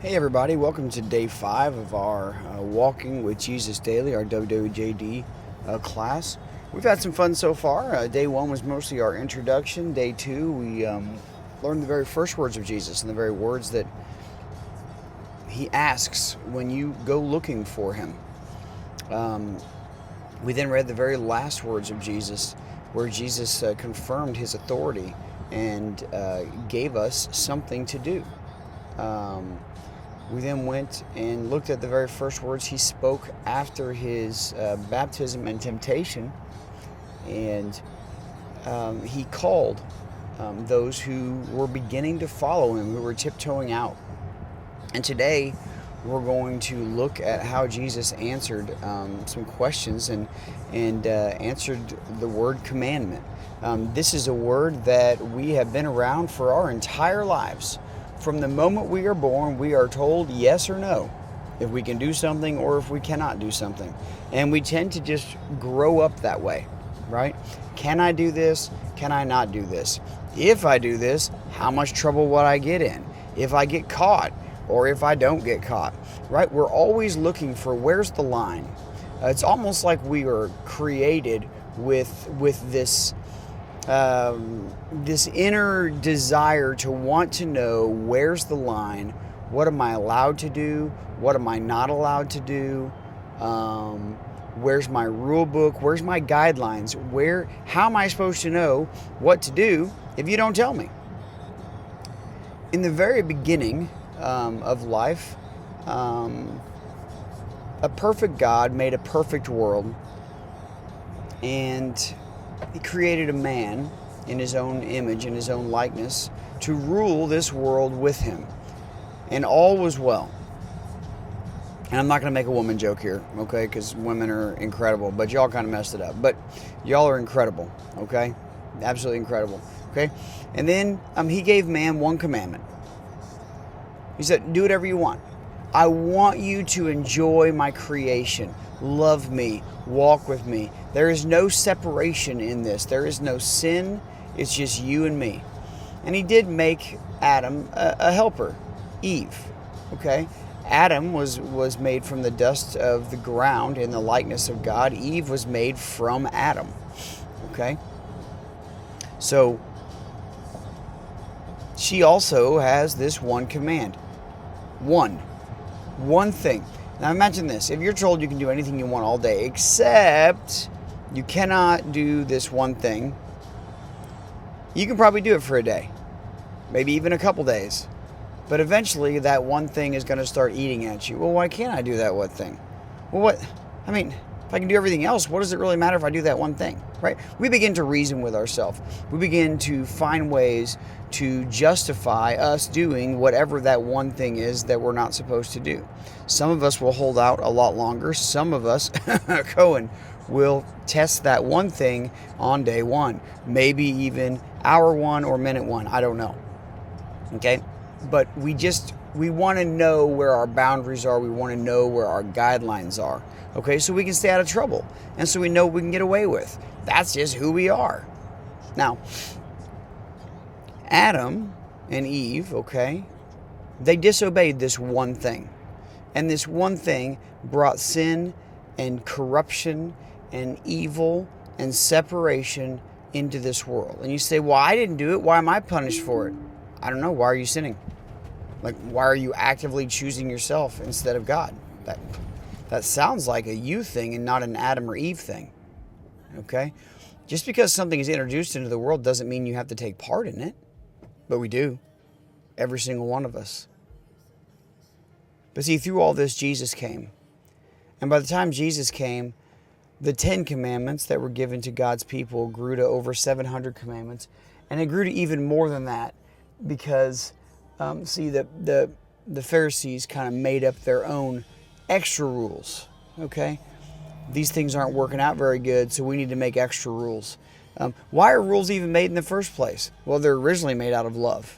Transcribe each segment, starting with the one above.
Hey everybody, welcome to day 5 of our Walking with Jesus Daily, our WWJD class. We've had some fun so far. Day 1 was mostly our introduction. Day 2, we learned the very first words of Jesus and the very words that he asks when you go looking for him. We then read the very last words of Jesus, where Jesus confirmed his authority and gave us something to do. We then went and looked at the very first words he spoke after his baptism and temptation, and he called those who were beginning to follow him, who were tiptoeing out. And today we're going to look at how Jesus answered some questions and answered the word commandment. This is a word that we have been around for our entire lives. From the moment we are born, we are told yes or no, if we can do something or if we cannot do something. And we tend to just grow up that way, right? Can I do this? Can I not do this? If I do this, how much trouble would I get in? If I get caught or if I don't get caught, right? We're always looking for where's the line. It's almost like we are created with this this inner desire to want to know where's the line, what am I allowed to do, what am I not allowed to do, where's my rule book, where's my guidelines, how am I supposed to know what to do if you don't tell me? In the very beginning of life, a perfect God made a perfect world, and he created a man in his own image, in his own likeness, to rule this world with him. And all was well. And I'm not going to make a woman joke here, okay, because women are incredible, but y'all kind of messed it up. But y'all are incredible, okay? Absolutely incredible, okay? And then he gave man one commandment. He said, do whatever you want. I want you to enjoy my creation. Love me. Walk with me. There is no separation in this. There is no sin. It's just you and me. And he did make Adam a helper, Eve. Okay? Adam was made from the dust of the ground in the likeness of God. Eve was made from Adam. Okay? So she also has this one command. One thing. Now imagine this. If you're told you can do anything you want all day, except you cannot do this one thing, you can probably do it for a day. Maybe even a couple days. But eventually that one thing is going to start eating at you. Well, why can't I do that one thing? Well, if I can do everything else, what does it really matter if I do that one thing, right? We begin to reason with ourselves. We begin to find ways to justify us doing whatever that one thing is that we're not supposed to do. Some of us will hold out a lot longer. Some of us, Cohen, will test that one thing on day 1, maybe even hour 1 or minute 1. I don't know. Okay? But we want to know where our boundaries are. We want to know where our guidelines are. Okay? So we can stay out of trouble. And so we know what we can get away with. That's just who we are. Now, Adam and Eve, okay, they disobeyed this one thing. And this one thing brought sin and corruption and evil and separation into this world. And you say, well, I didn't do it. Why am I punished for it? I don't know. Why are you sinning? Like, why are you actively choosing yourself instead of God? That sounds like a you thing and not an Adam or Eve thing. Okay? Just because something is introduced into the world doesn't mean you have to take part in it. But we do. Every single one of us. But see, through all this, Jesus came. And by the time Jesus came, the 10 commandments that were given to God's people grew to over 700 commandments. And it grew to even more than that because, the Pharisees kind of made up their own extra rules. Okay? These things aren't working out very good, so we need to make extra rules. Why are rules even made in the first place? Well, they're originally made out of love.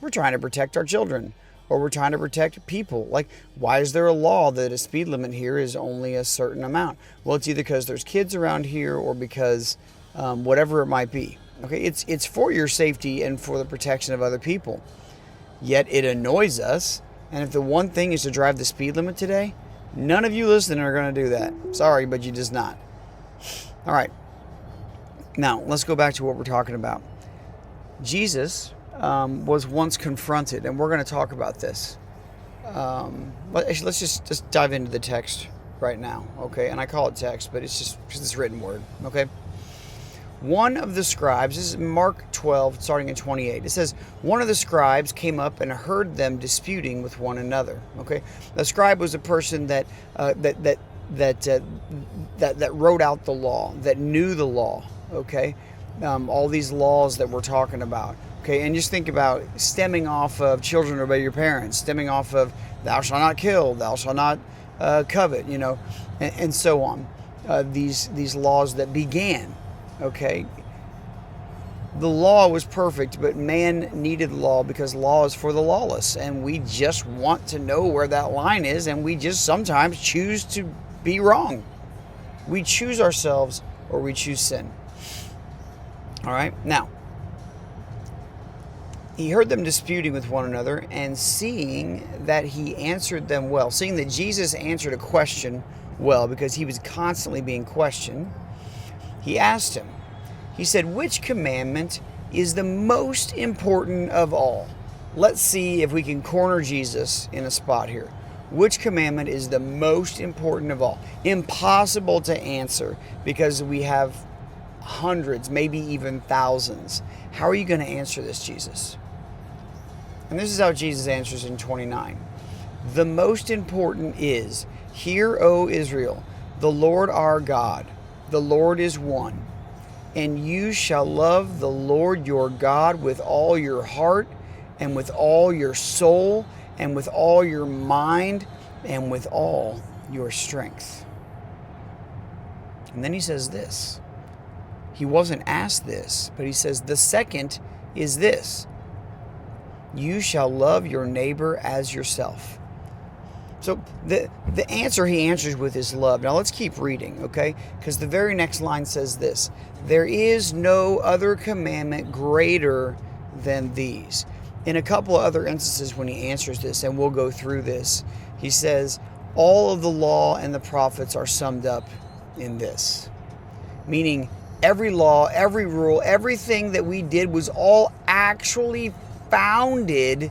We're trying to protect our children, or we're trying to protect people. Like, why is there a law that a speed limit here is only a certain amount? Well, it's either because there's kids around here or because whatever it might be. Okay, it's for your safety and for the protection of other people. Yet it annoys us And if the one thing is to drive the speed limit today, none of you listening are going to do that. Sorry, but you just not. All right. Now, let's go back to what we're talking about. Jesus was once confronted, and we're going to talk about this. Let's just dive into the text right now, okay? And I call it text, but it's just this written word, okay? One of the scribes, this is Mark 12, starting in 28. It says, one of the scribes came up and heard them disputing with one another. Okay, the scribe was a person that wrote out the law, that knew the law. Okay, all these laws that we're talking about. Okay, and just think about stemming off of children obey your parents, stemming off of thou shalt not kill, thou shalt not covet, and so on. These laws that began. Okay, the law was perfect, but man needed law because law is for the lawless, and we just want to know where that line is, and we just sometimes choose to be wrong. We choose ourselves or we choose sin. All right, now he heard them disputing with one another, and seeing that he answered them well, seeing that Jesus answered a question well, because he was constantly being questioned, he asked him, he said, which commandment is the most important of all? Let's see if we can corner Jesus in a spot here. Which commandment is the most important of all? Impossible to answer because we have hundreds, maybe even thousands. How are you going to answer this, Jesus? And this is how Jesus answers in 29. The most important is, hear, O Israel, the Lord our God, the Lord is one. And you shall love the Lord your God with all your heart and with all your soul and with all your mind and with all your strength. And then he says this. He wasn't asked this, but he says the second is this. You shall love your neighbor as yourself. So the answer he answers with is love. Now let's keep reading, okay? Because the very next line says this. There is no other commandment greater than these. In a couple of other instances when he answers this, and we'll go through this, he says, all of the law and the prophets are summed up in this. Meaning every law, every rule, everything that we did was all actually founded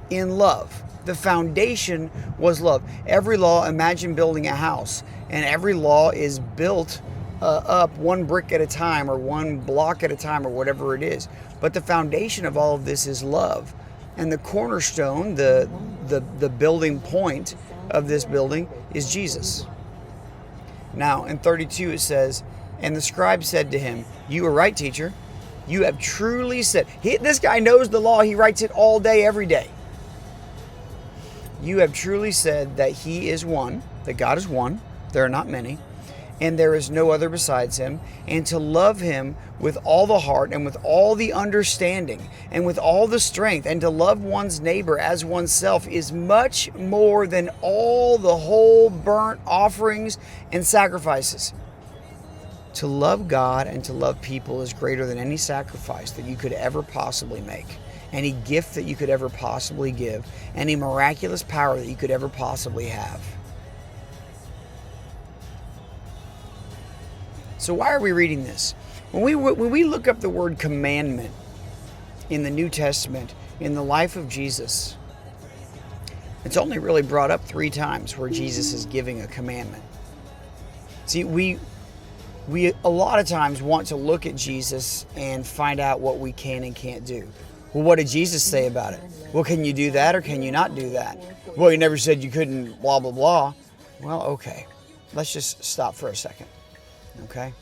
in love. The foundation was love. Every law, imagine building a house, and every law is built up one brick at a time or one block at a time or whatever it is. But the foundation of all of this is love. And the cornerstone, the building point of this building is Jesus. Now, in 32 it says, and the scribe said to him, you are right, teacher. You have truly said. This guy knows the law. He writes it all day, every day. You have truly said that he is one, that God is one, there are not many, and there is no other besides him, and to love him with all the heart and with all the understanding and with all the strength, and to love one's neighbor as oneself is much more than all the whole burnt offerings and sacrifices. To love God and to love people is greater than any sacrifice that you could ever possibly make. Any gift that you could ever possibly give, any miraculous power that you could ever possibly have. So why are we reading this? When we look up the word commandment in the New Testament, in the life of Jesus, it's only really brought up 3 times where Jesus is giving a commandment. See, we a lot of times want to look at Jesus and find out what we can and can't do. Well, what did Jesus say about it? Well, can you do that or can you not do that? Well, he never said you couldn't, blah, blah, blah. Well, okay. Let's just stop for a second. Okay?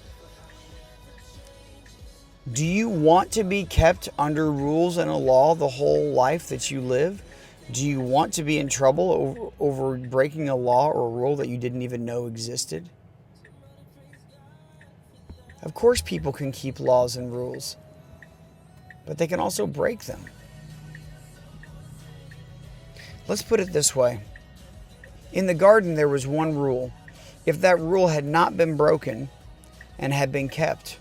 Do you want to be kept under rules and a law the whole life that you live? Do you want to be in trouble over breaking a law or a rule that you didn't even know existed? Of course people can keep laws and rules, but they can also break them. Let's put it this way. In the garden, there was one rule. If that rule had not been broken and had been kept,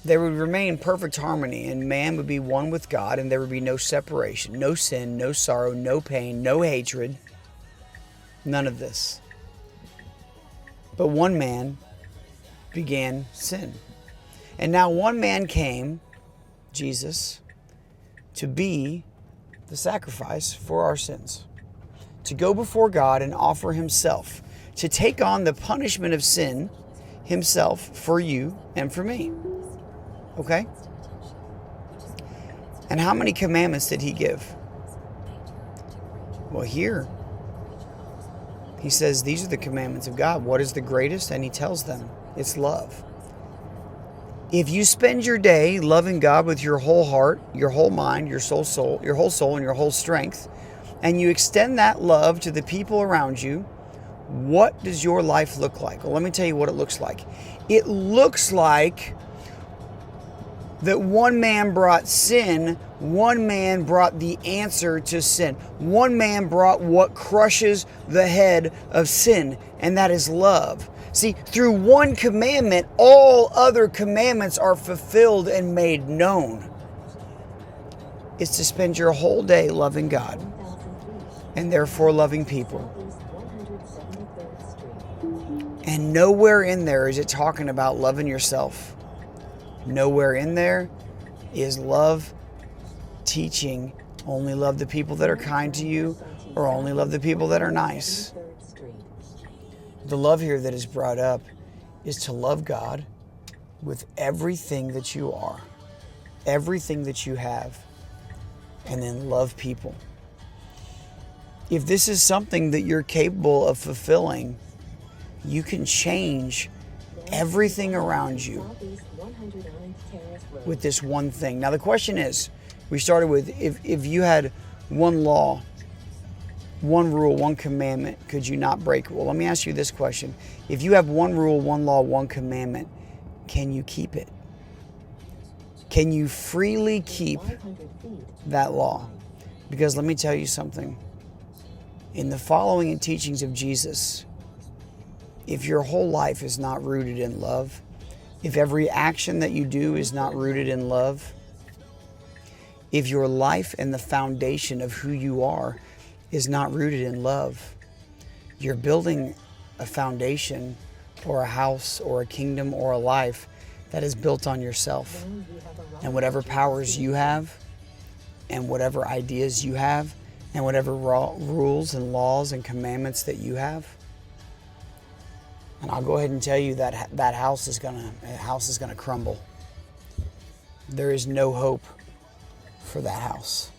There would remain perfect harmony, and man would be one with God, and there would be no separation, no sin, no sorrow, no pain, no hatred, none of this. But one man began sin. And now one man came, Jesus, to be the sacrifice for our sins, to go before God and offer himself, to take on the punishment of sin himself for you and for me. Okay? And how many commandments did he give? Well, here he says these are the commandments of God. What is the greatest? And he tells them it's love. If you spend your day loving God with your whole heart, your whole mind, your whole soul, and your whole strength, and you extend that love to the people around you, what does your life look like? Well, let me tell you what it looks like. It looks like that one man brought sin, one man brought the answer to sin. One man brought what crushes the head of sin, and that is love. See, through one commandment, all other commandments are fulfilled and made known. It's to spend your whole day loving God and therefore loving people. And nowhere in there is it talking about loving yourself. Nowhere in there is love teaching only love the people that are kind to you or only love the people that are nice. The love here that is brought up is to love God with everything that you are, everything that you have, and then love people. If this is something that you're capable of fulfilling, you can change everything around you with this one thing. Now the question is, we started with if you had one law, one rule, one commandment, could you not break it? Well, let me ask you this question. If you have one rule, one law, one commandment, can you keep it? Can you freely keep that law? Because let me tell you something. In the following and teachings of Jesus, if your whole life is not rooted in love, if every action that you do is not rooted in love, if your life and the foundation of who you are is not rooted in love, you're building a foundation or a house or a kingdom or a life that is built on yourself. And whatever powers you have and whatever ideas you have and whatever rules and laws and commandments that you have, and I'll go ahead and tell you that that house is gonna crumble. There is no hope for that house.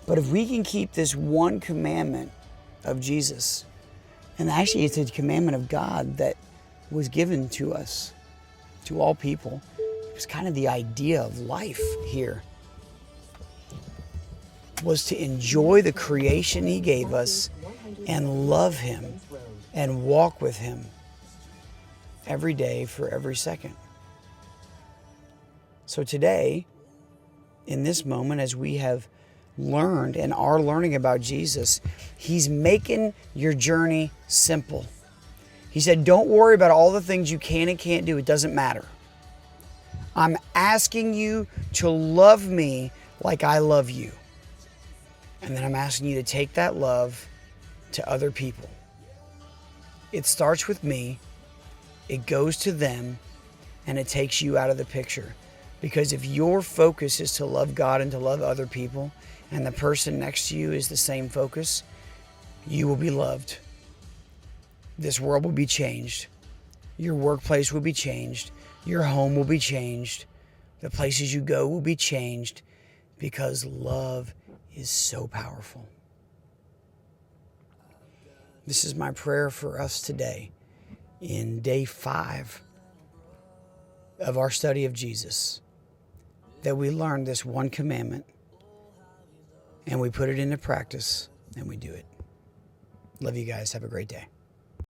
But if we can keep this one commandment of Jesus, and actually it's a commandment of God that was given to us, to all people. It was kind of the idea of life here, was to enjoy the creation he gave us and love him and walk with him every day for every second. So today, in this moment, as we have learned and are learning about Jesus, he's making your journey simple. He said, don't worry about all the things you can and can't do. It doesn't matter. I'm asking you to love me like I love you. And then I'm asking you to take that love to other people. It starts with me, it goes to them, and it takes you out of the picture. Because if your focus is to love God and to love other people, and the person next to you is the same focus, you will be loved. This world will be changed. Your workplace will be changed. Your home will be changed. The places you go will be changed, because love is so powerful. This is my prayer for us today in day 5 of our study of Jesus, that we learn this one commandment and we put it into practice and we do it. Love you guys. Have a great day.